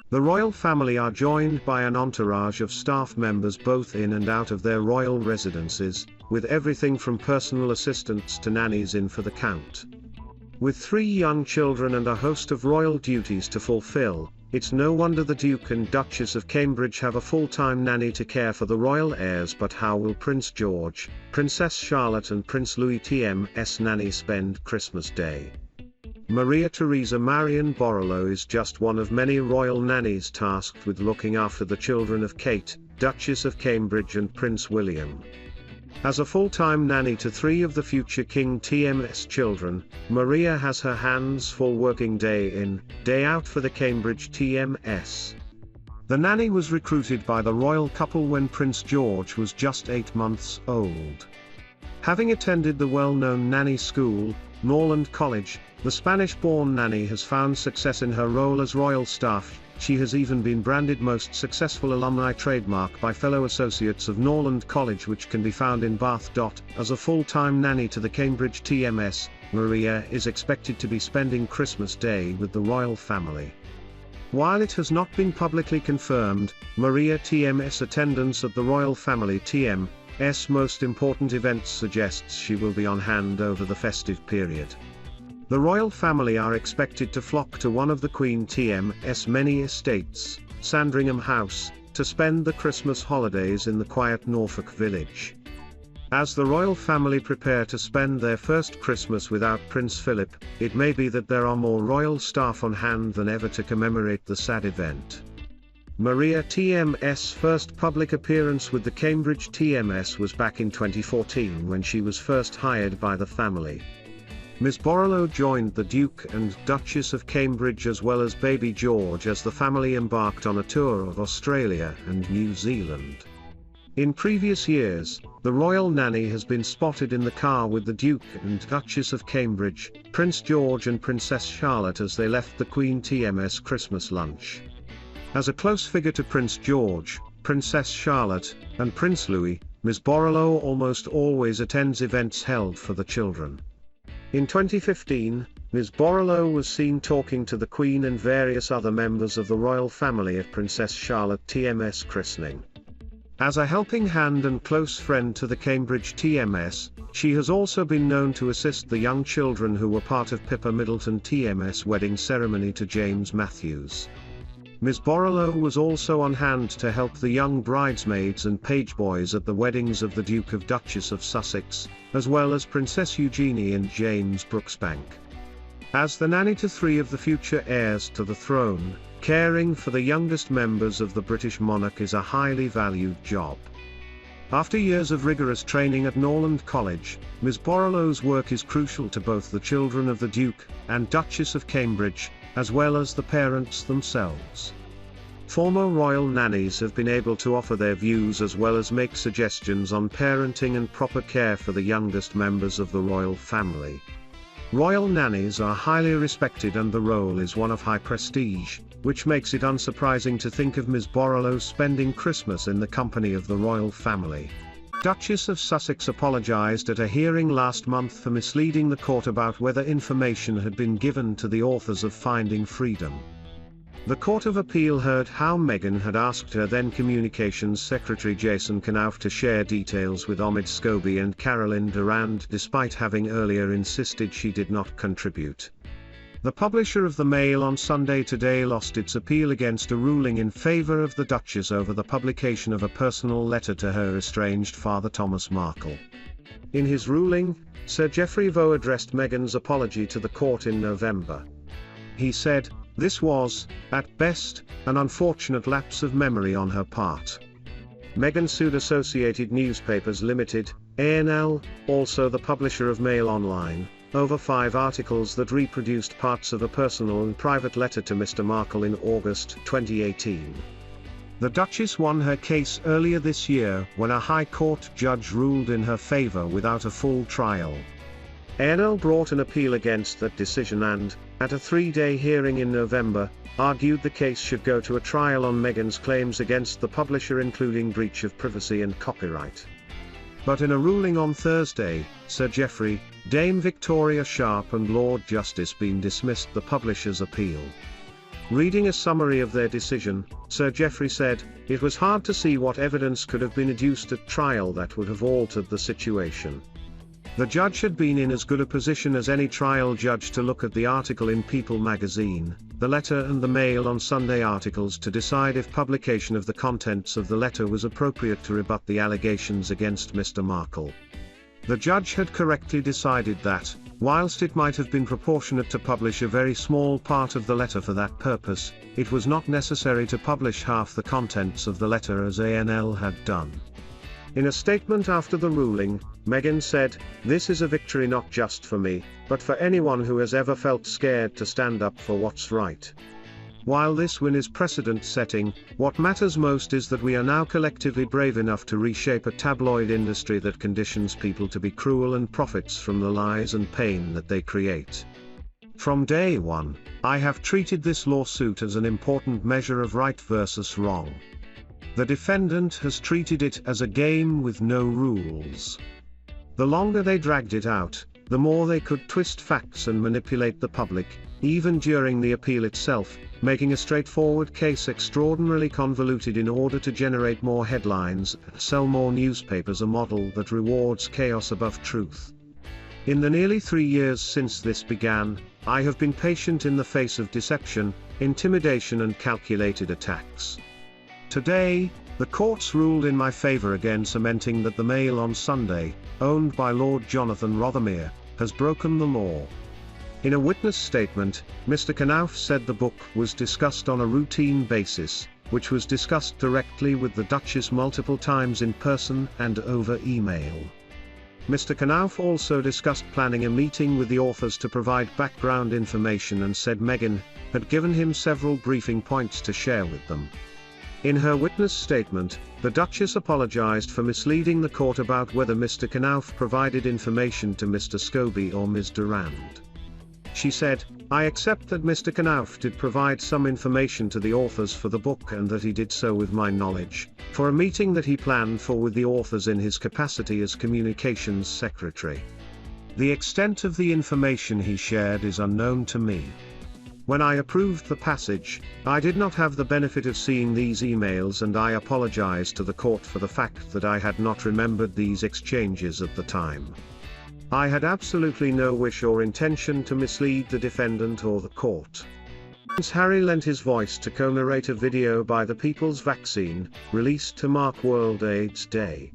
The royal family are joined by an entourage of staff members both in and out of their royal residences, with everything from personal assistants to nannies in for the count. With 3 young children and a host of royal duties to fulfill, it's no wonder the Duke and Duchess of Cambridge have a full-time nanny to care for the royal heirs. But how will Prince George, Princess Charlotte and Prince Louis TM's nanny spend Christmas Day? Maria Teresa Marrion Borrallo is just one of many royal nannies tasked with looking after the children of Kate, Duchess of Cambridge and Prince William. As a full-time nanny to 3 of the future King TM's children, Maria has her hands full working day in, day out for the Cambridge TMS. The nanny was recruited by the royal couple when Prince George was just 8 months old. Having attended the well-known nanny school, Norland College, the Spanish-born nanny has found success in her role as royal staff. She has even been branded most successful alumni trademark by fellow associates of Norland College, which can be found in Bath.As. As a full-time nanny to the Cambridge TMS, Maria is expected to be spending Christmas Day with the royal family. While it has not been publicly confirmed, Maria TM's attendance at the royal family TM's most important events suggests she will be on hand over the festive period. The royal family are expected to flock to one of the Queen TM's many estates, Sandringham House, to spend the Christmas holidays in the quiet Norfolk village. As the royal family prepare to spend their first Christmas without Prince Phillip, it may be that there are more royal staff on hand than ever to commemorate the sad event. Maria TM's first public appearance with the Cambridge TMS was back in 2014 when she was first hired by the family. Ms Borrallo joined the Duke and Duchess of Cambridge as well as baby George as the family embarked on a tour of Australia and New Zealand. In previous years, the royal nanny has been spotted in the car with the Duke and Duchess of Cambridge, Prince George and Princess Charlotte as they left the Queen TM's Christmas lunch. As a close figure to Prince George, Princess Charlotte, and Prince Louis, Ms Borrallo almost always attends events held for the children. In 2015, Ms Borrallo was seen talking to the Queen and various other members of the royal family at Princess Charlotte TM's christening. As a helping hand and close friend to the Cambridge TMS, she has also been known to assist the young children who were part of Pippa Middleton TM's wedding ceremony to James Matthews. Ms Borrallo was also on hand to help the young bridesmaids and pageboys at the weddings of the Duke and Duchess of Sussex, as well as Princess Eugenie and James Brooksbank. As the nanny to 3 of the future heirs to the throne, caring for the youngest members of the British monarch is a highly valued job. After years of rigorous training at Norland College, Ms Borrallo's work is crucial to both the children of the Duke and Duchess of Cambridge, as well as the parents themselves. Former royal nannies have been able to offer their views as well as make suggestions on parenting and proper care for the youngest members of the royal family. Royal nannies are highly respected and the role is one of high prestige, which makes it unsurprising to think of Ms Borrallo spending Christmas in the company of the royal family. Duchess of Sussex apologised at a hearing last month for misleading the court about whether information had been given to the authors of Finding Freedom. The Court of Appeal heard how Meghan had asked her then Communications Secretary Jason Knauf to share details with Omid Scobie and Caroline Durand despite having earlier insisted she did not contribute. The publisher of the Mail on Sunday Today lost its appeal against a ruling in favour of the Duchess over the publication of a personal letter to her estranged father Thomas Markle. In his ruling, Sir Geoffrey Vaux addressed Meghan's apology to the court in November. He said, "This was, at best, an unfortunate lapse of memory on her part." Meghan sued Associated Newspapers Limited, ANL, also the publisher of Mail Online, over 5 articles that reproduced parts of a personal and private letter to Mr. Markle in August 2018. The Duchess won her case earlier this year when a High Court judge ruled in her favour without a full trial. ANL brought an appeal against that decision and, at a 3-day hearing in November, argued the case should go to a trial on Meghan's claims against the publisher including breach of privacy and copyright. But in a ruling on Thursday, Sir Geoffrey, Dame Victoria Sharp and Lord Justice Bean dismissed the publisher's appeal. Reading a summary of their decision, Sir Geoffrey said, "It was hard to see what evidence could have been adduced at trial that would have altered the situation. The judge had been in as good a position as any trial judge to look at the article in People magazine, the letter and the Mail on Sunday articles to decide if publication of the contents of the letter was appropriate to rebut the allegations against Mr. Markle. The judge had correctly decided that, whilst it might have been proportionate to publish a very small part of the letter for that purpose, it was not necessary to publish half the contents of the letter as ANL had done." In a statement after the ruling, Meghan said, "This is a victory not just for me, but for anyone who has ever felt scared to stand up for what's right. While this win is precedent-setting, what matters most is that we are now collectively brave enough to reshape a tabloid industry that conditions people to be cruel and profits from the lies and pain that they create. From day one, I have treated this lawsuit as an important measure of right versus wrong. The defendant has treated it as a game with no rules. The longer they dragged it out, the more they could twist facts and manipulate the public, even during the appeal itself, making a straightforward case extraordinarily convoluted in order to generate more headlines and sell more newspapers, a model that rewards chaos above truth. In the nearly 3 years since this began, I have been patient in the face of deception, intimidation and calculated attacks. Today, the courts ruled in my favour again, cementing that the Mail on Sunday, owned by Lord Jonathan Rothermere, has broken the law." In a witness statement, Mr. Knauf said the book was discussed on a routine basis, which was discussed directly with the Duchess multiple times in person and over email. Mr. Knauf also discussed planning a meeting with the authors to provide background information and said Meghan had given him several briefing points to share with them. In her witness statement, the Duchess apologised for misleading the court about whether Mr. Knauf provided information to Mr. Scobie or Ms Durand. She said, "I accept that Mr. Knauf did provide some information to the authors for the book and that he did so with my knowledge, for a meeting that he planned for with the authors in his capacity as communications secretary. The extent of the information he shared is unknown to me. When I approved the passage, I did not have the benefit of seeing these emails and I apologize to the court for the fact that I had not remembered these exchanges at the time. I had absolutely no wish or intention to mislead the defendant or the court." Prince Harry lent his voice to commemorate a video by the People's Vaccine, released to mark World AIDS Day.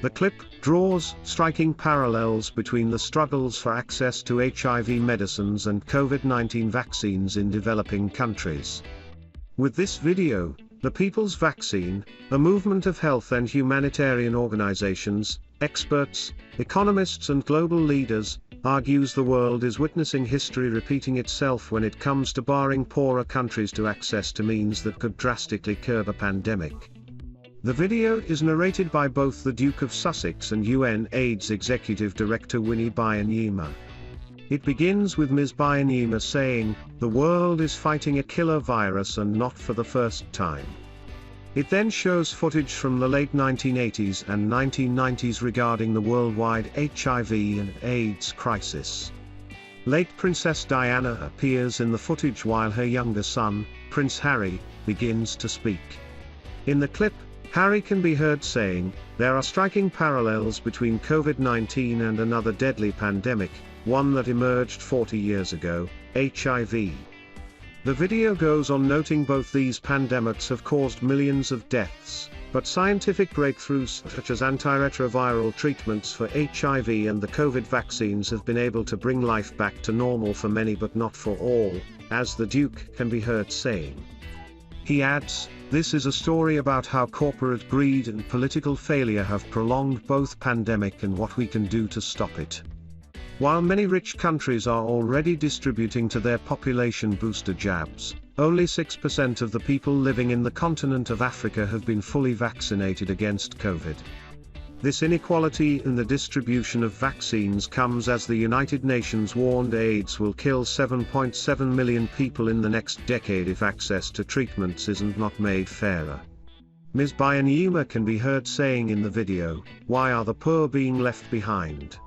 The clip draws striking parallels between the struggles for access to HIV medicines and COVID-19 vaccines in developing countries. With this video, the People's Vaccine, a movement of health and humanitarian organizations, experts, economists and global leaders, argues the world is witnessing history repeating itself when it comes to barring poorer countries to access to means that could drastically curb a pandemic. The video is narrated by both the Duke of Sussex and UN AIDS Executive Director Winnie Byanyima. It begins with Ms Byanyima saying, "The world is fighting a killer virus and not for the first time." It then shows footage from the late 1980s and 1990s regarding the worldwide HIV and AIDS crisis. Late Princess Diana appears in the footage while her younger son, Prince Harry, begins to speak. In the clip, Harry can be heard saying, "There are striking parallels between COVID-19 and another deadly pandemic, one that emerged 40 years ago, HIV." The video goes on noting both these pandemics have caused millions of deaths, but scientific breakthroughs such as antiretroviral treatments for HIV and the COVID vaccines have been able to bring life back to normal for many but not for all, as the Duke can be heard saying. He adds, "This is a story about how corporate greed and political failure have prolonged both pandemic and what we can do to stop it." While many rich countries are already distributing to their population booster jabs, only 6% of the people living in the continent of Africa have been fully vaccinated against COVID. This inequality in the distribution of vaccines comes as the United Nations warned AIDS will kill 7.7 million people in the next decade if access to treatments isn't not made fairer. Ms Byanyima can be heard saying in the video, "Why are the poor being left behind?"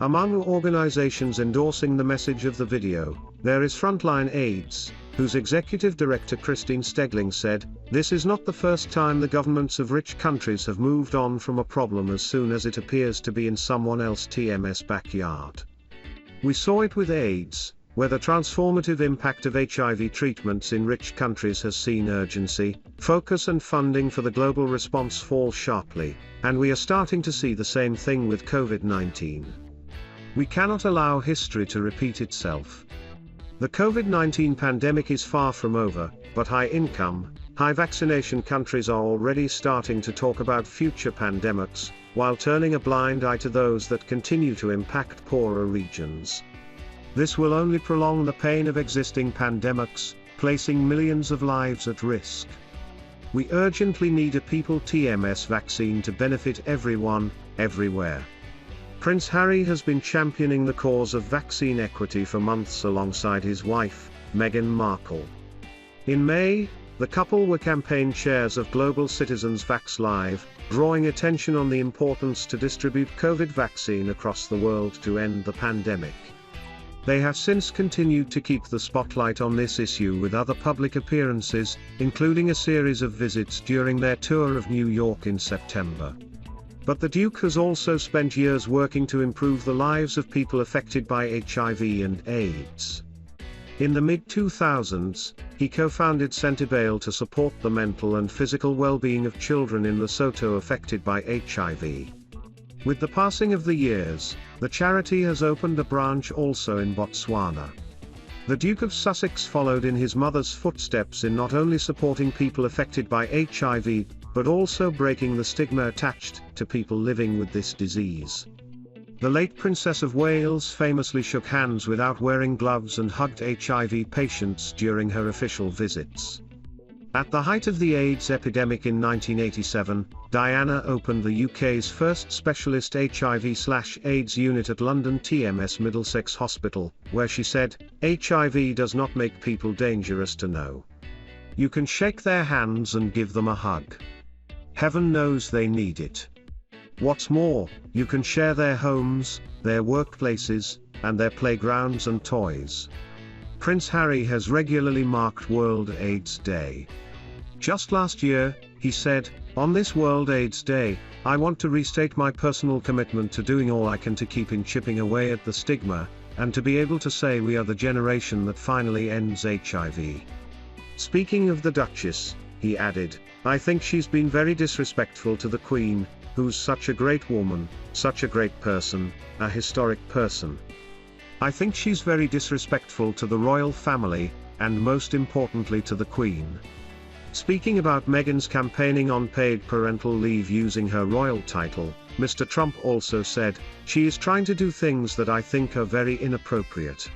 Among organizations endorsing the message of the video, there is Frontline AIDS, whose executive director Christine Stegling said, "This is not the first time the governments of rich countries have moved on from a problem as soon as it appears to be in someone else's backyard. We saw it with AIDS, where the transformative impact of HIV treatments in rich countries has seen urgency, focus and funding for the global response fall sharply, and we are starting to see the same thing with COVID-19. We cannot allow history to repeat itself. The COVID-19 pandemic is far from over, but high-income, high-vaccination countries are already starting to talk about future pandemics, while turning a blind eye to those that continue to impact poorer regions. This will only prolong the pain of existing pandemics, placing millions of lives at risk. We urgently need a people-TMS vaccine to benefit everyone, everywhere." Prince Harry has been championing the cause of vaccine equity for months alongside his wife, Meghan Markle. In May, the couple were campaign chairs of Global Citizens Vax Live, drawing attention on the importance to distribute COVID vaccine across the world to end the pandemic. They have since continued to keep the spotlight on this issue with other public appearances, including a series of visits during their tour of New York in September. But the Duke has also spent years working to improve the lives of people affected by HIV and AIDS. In the mid-2000s, he co-founded Centibale to support the mental and physical well-being of children in Lesotho affected by HIV. With the passing of the years, the charity has opened a branch also in Botswana. The Duke of Sussex followed in his mother's footsteps in not only supporting people affected by HIV, but also breaking the stigma attached to people living with this disease. The late Princess of Wales famously shook hands without wearing gloves and hugged HIV patients during her official visits. At the height of the AIDS epidemic in 1987, Diana opened the UK's first specialist HIV/AIDS unit at London TMS Middlesex Hospital, where she said, "HIV does not make people dangerous to know. You can shake their hands and give them a hug. Heaven knows they need it. What's more, you can share their homes, their workplaces, and their playgrounds and toys." Prince Harry has regularly marked World AIDS Day. Just last year, he said, "On this World AIDS Day, I want to restate my personal commitment to doing all I can to keep chipping away at the stigma, and to be able to say we are the generation that finally ends HIV." Speaking of the Duchess, he added, "I think she's been very disrespectful to the Queen, who's such a great woman, such a great person, a historic person. I think she's very disrespectful to the royal family, and most importantly to the Queen." Speaking about Meghan's campaigning on paid parental leave using her royal title, Mr. Trump also said, "She is trying to do things that I think are very inappropriate.